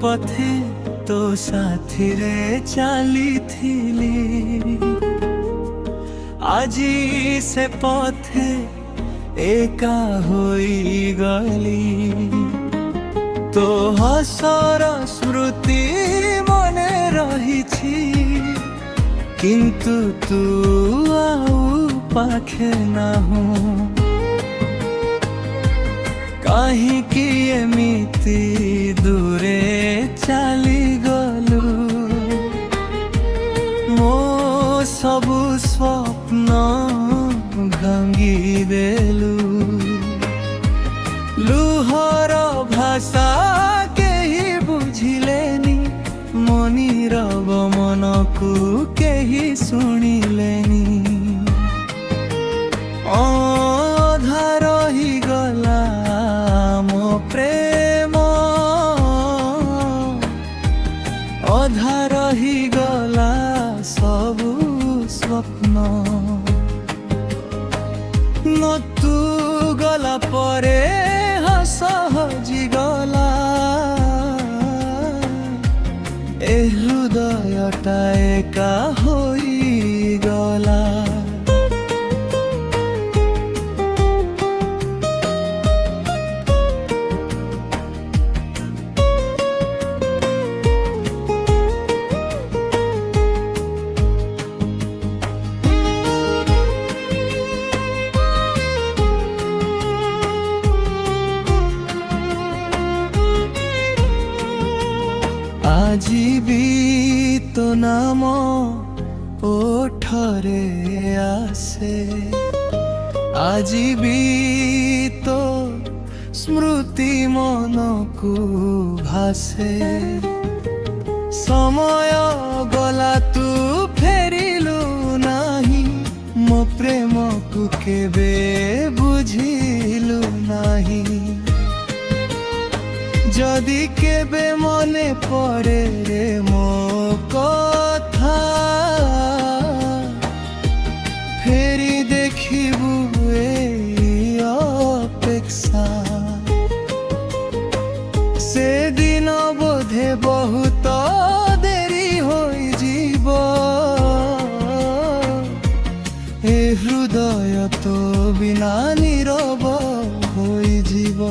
पथे तो साथी रे चली थिली आजी से पथे एका होई गली तो हसर स्मृति मने रहिछि किंतु तू आउ पाखे नाहु काहीकि एमिति दूरे चली गलु मो सबु स्वप्न भांगी देलु लुहर भाषा केही बुझिलेनी मनिर मनकु केही सुनिलेनी अधा रही गला मो प्रेम अधा रही गला सबु स्वप्न न तू गला परे हस हजी गला ए हृदयटा एका होई गला আজি भी तो नाम ओठरे आसे আজি भी तो स्मृति मनकु भासे समय गला तू फेरिलु नाही मो प्रेम को केबे बुझिलु नाही जदि केबे मने पड़े रे मो कथा फेरी देखिबु ए अपेक्षा से दिन बोधे बहुत देरी होई जीव ए हृदय तो बिना नीरव होई जीव।